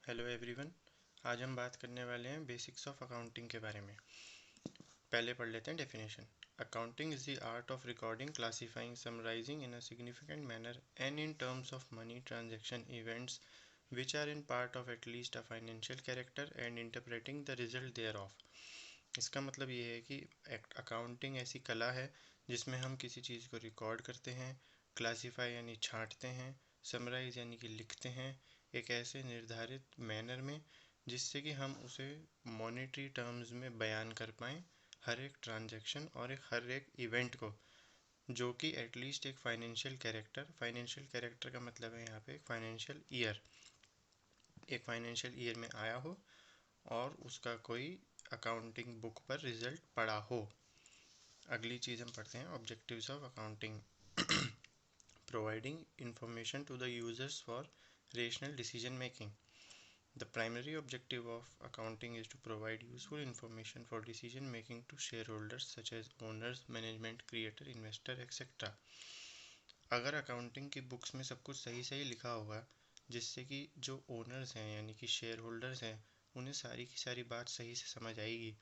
Hello everyone. आज हम बात करने वाले हैं बेसिक्स ऑफ अकाउंटिंग के बारे में। पहले पढ़ लेते हैं definition. Accounting is the art of recording, classifying, summarising in a significant manner and in terms of money transaction events which are in part of at least a financial character and interpreting the result thereof। इसका मतलब ये है कि accounting ऐसी कला है जिसमें हम किसी चीज़ को रिकॉर्ड करते हैं, क्लासीफाई यानी छांटते हैं, समराइज यानी कि लिखते हैं एक ऐसे निर्धारित मैनर में जिससे कि हम उसे मॉनेटरी टर्म्स में बयान कर पाएँ हर एक ट्रांजैक्शन और हर एक इवेंट को, जो कि एटलीस्ट एक फाइनेंशियल कैरेक्टर का मतलब है यहाँ पे एक फाइनेंशियल ईयर में आया हो और उसका कोई अकाउंटिंग बुक पर रिजल्ट पड़ा हो। अगली चीज़ हम पढ़ते हैं objectives of accounting. Providing information to the users for rational decision making. The primary objective of accounting is to provide useful information for decision making to shareholders such as owners, management, creator, investor, etc. अगर accounting की books में सब कुछ सही सही लिखा होगा जिससे कि जो ओनर्स हैं यानी कि शेयर होल्डर्स हैं उन्हें सारी की सारी बात सही से समझ आएगी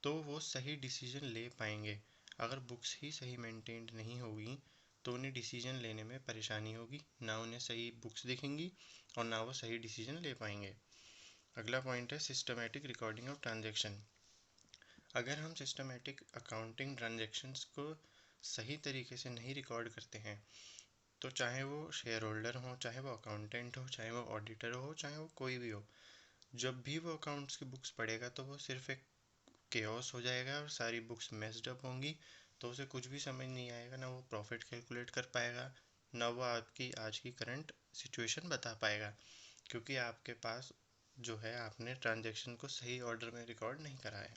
तो वो सही डिसीजन ले पाएंगे। अगर बुक्स ही सही मेंटेन्ड नहीं होगी तो उन्हें डिसीजन लेने में परेशानी होगी, ना उन्हें सही बुक्स दिखेंगी और ना वो सही डिसीजन ले पाएंगे। अगला पॉइंट है सिस्टमेटिक रिकॉर्डिंग ऑफ ट्रांजैक्शन। अगर हम सिस्टमेटिक अकाउंटिंग ट्रांजैक्शंस को सही तरीके से नहीं रिकॉर्ड करते हैं तो चाहे वो शेयर होल्डर हो, चाहे वो अकाउंटेंट हो, चाहे वो ऑडिटर हो, चाहे वो कोई भी हो, जब भी वो अकाउंट्स की बुक्स पढ़ेगा तो वो सिर्फ एक केओस हो जाएगा और सारी बुक्स मेस्ड अप होंगी, तो उसे कुछ भी समझ नहीं आएगा, ना वो प्रॉफिट कैलकुलेट कर पाएगा, ना वो आपकी आज की करंट सिचुएशन बता पाएगा, क्योंकि आपके पास जो है आपने ट्रांजैक्शन को सही ऑर्डर में रिकॉर्ड नहीं करा है।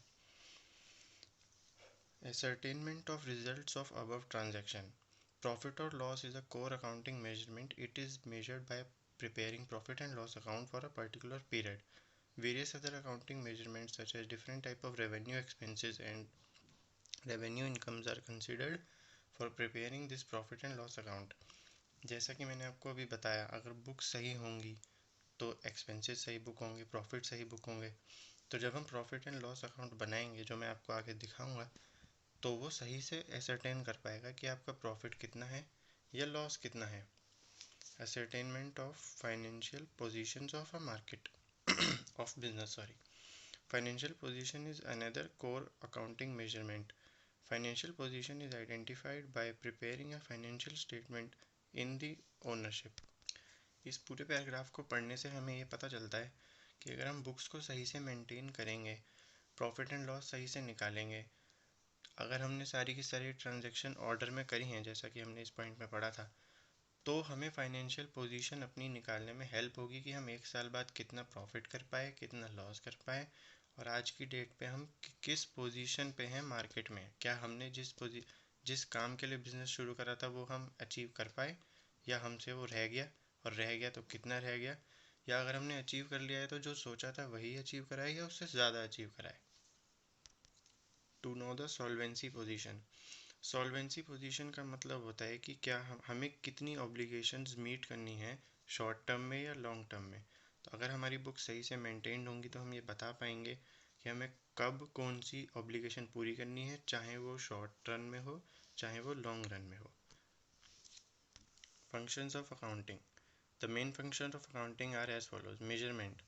Ascertainment of results of above transaction. Profit or loss is a core accounting measurement. It is measured by preparing profit and loss account for a particular period. Various other accounting measurements such as different type of revenue expenses and revenue incomes are considered for preparing this profit and loss account. जैसा कि मैंने आपको अभी बताया, अगर book सही होंगी तो एक्सपेंसेस सही बुक होंगे, प्रॉफिट सही बुक होंगे, तो जब हम प्रॉफिट एंड लॉस अकाउंट बनाएंगे जो मैं आपको आगे दिखाऊंगा तो वो सही से एसरटेन कर पाएगा कि आपका प्रॉफिट कितना है या लॉस कितना है। Ascertainment of financial positions of a market of business Financial position is another core accounting measurement. Financial position is identified by preparing a financial statement in the ownership. इस पूरे पैराग्राफ को पढ़ने से हमें ये पता चलता है कि अगर हम बुक्स को सही से मेंटेन करेंगे, प्रॉफिट एंड लॉस सही से निकालेंगे, अगर हमने सारी की सारी ट्रांजैक्शन ऑर्डर में करी हैं जैसा कि हमने इस पॉइंट में पढ़ा था, तो हमें फाइनेंशियल पोजीशन अपनी निकालने में हेल्प होगी कि हम एक साल बाद कितना प्रॉफिट कर पाए, कितना लॉस कर पाए, और आज की डेट पे हम किस पोजीशन पे हैं मार्केट में, क्या हमने जिस काम के लिए बिज़नेस शुरू करा था वो हम अचीव कर पाए या हमसे वो रह गया, और रह गया तो कितना रह गया, या अगर हमने अचीव कर लिया है तो जो सोचा था वही अचीव कराए या उससे ज़्यादा अचीव कराए। To know the solvency position. Solvency position का मतलब होता है कि क्या हमें कितनी ऑब्लिगेशंस मीट करनी है शॉर्ट टर्म में या लॉन्ग टर्म में। तो अगर हमारी बुक सही से मेंटेन्ड होंगी तो हम ये बता पाएंगे कि हमें कब कौन सी ऑब्लिगेशन पूरी करनी है, चाहे वो शॉर्ट रन में हो चाहे वो लॉन्ग रन में हो। Functions of accounting. The main function of accounting are as follows. Measurement.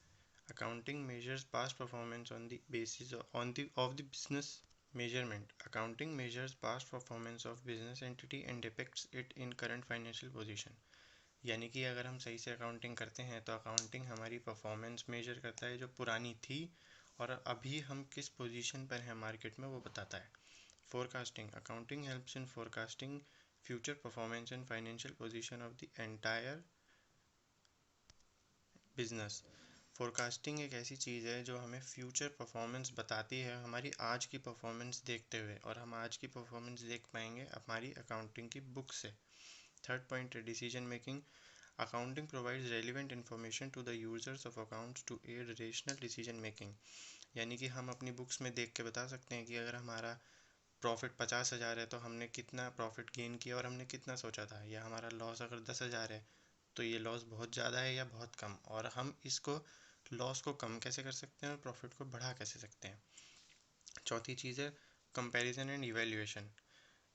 Accounting measures past performance on the basis of the business. Measurement. Accounting measures past performance of business entity and depicts it in current financial position. यानी कि अगर हम सही से accounting करते हैं तो accounting हमारी परफॉर्मेंस मेजर करता है जो पुरानी थी और अभी हम किस पोजीशन पर हैं मार्केट में वो बताता है। Forecasting. Accounting helps in forecasting future performance and financial position of the entire business. Forecasting एक ऐसी चीज़ है जो हमें फ्यूचर परफॉर्मेंस बताती है हमारी आज की परफॉर्मेंस देखते हुए, और हम आज की परफॉर्मेंस देख पाएंगे हमारी अकाउंटिंग की बुक से। थर्ड पॉइंट है decision making. Accounting provides relevant information to the users of accounts to aid rational decision making. यानी कि हम अपनी बुक्स में देख के बता सकते हैं कि अगर हमारा प्रॉफिट 50,000 है तो हमने कितना प्रॉफिट गेन किया और हमने कितना सोचा था, या हमारा लॉस अगर 10,000 है तो ये लॉस बहुत ज़्यादा है या बहुत कम, और हम इसको लॉस को कम कैसे कर सकते हैं और प्रॉफिट को बढ़ा कैसे सकते हैं। चौथी चीज़ है कंपैरिजन एंड इवैल्यूएशन।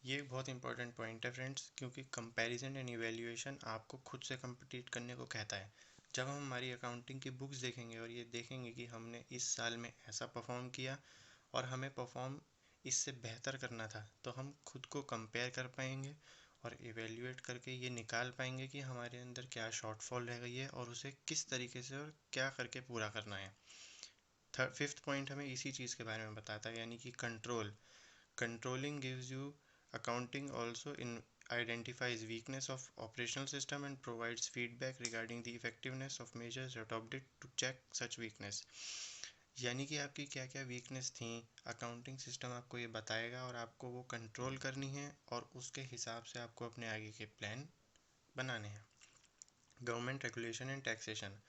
ये बहुत इंपॉर्टेंट पॉइंट है फ्रेंड्स, क्योंकि कंपैरिजन एंड इवैल्यूएशन आपको खुद से कम्पिटिट करने को कहता है। जब हम हमारी अकाउंटिंग की बुक्स देखेंगे और ये देखेंगे कि हमने इस साल में ऐसा परफॉर्म किया और हमें परफॉर्म इससे बेहतर करना था, तो हम खुद को कंपेयर कर पाएंगे और इवैल्यूएट करके ये निकाल पाएंगे कि हमारे अंदर क्या शॉर्टफॉल रह गई है और उसे किस तरीके से और क्या करके पूरा करना है। फिफ्थ पॉइंट हमें इसी चीज़ के बारे में बताता है, यानी कि control. Controlling gives you accounting also identifies weakness of operational system and provides feedback regarding the effectiveness of measures adopted to check such weakness। यानी कि आपकी क्या क्या वीकनेस थी, अकाउंटिंग सिस्टम आपको ये बताएगा और आपको वो कंट्रोल करनी है और उसके हिसाब से आपको अपने आगे के प्लान बनाने हैं। Government regulation and taxation.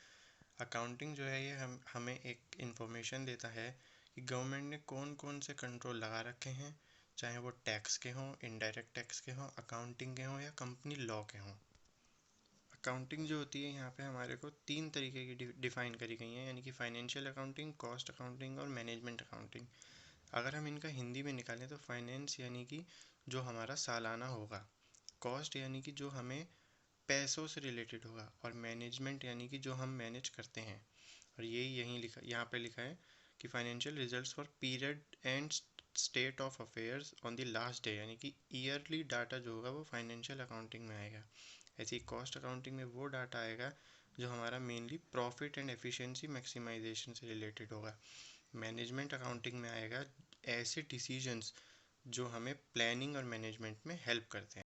Accounting जो है ये हमें एक इन्फॉर्मेशन देता है कि गवर्नमेंट ने कौन कौन से कंट्रोल लगा रखे हैं, चाहे वो टैक्स के हों, इनडायरेक्ट टैक्स के हों, अकाउंटिंग के हों या कंपनी लॉ के हों। अकाउंटिंग जो होती है यहाँ पे हमारे को 3 तरीके की डिफ़ाइन करी गई हैं, यानी कि फाइनेंशियल अकाउंटिंग, कॉस्ट अकाउंटिंग और मैनेजमेंट अकाउंटिंग। अगर हम इनका हिंदी में निकालें तो फाइनेंस यानी कि जो हमारा सालाना होगा, कॉस्ट यानी कि जो हमें पैसों से रिलेटेड होगा, और मैनेजमेंट यानी कि जो हम मैनेज करते हैं। और यही यहाँ पे लिखा है कि financial results for period and state of affairs on the last day, यानी कि ईयरली डाटा जो होगा वो फाइनेंशियल अकाउंटिंग में आएगा। ऐसे ही कॉस्ट अकाउंटिंग में वो डाटा आएगा जो हमारा mainly profit and efficiency maximisation से रिलेटेड होगा। मैनेजमेंट अकाउंटिंग में आएगा ऐसे डिसीजंस जो हमें प्लानिंग और मैनेजमेंट में हेल्प करते हैं।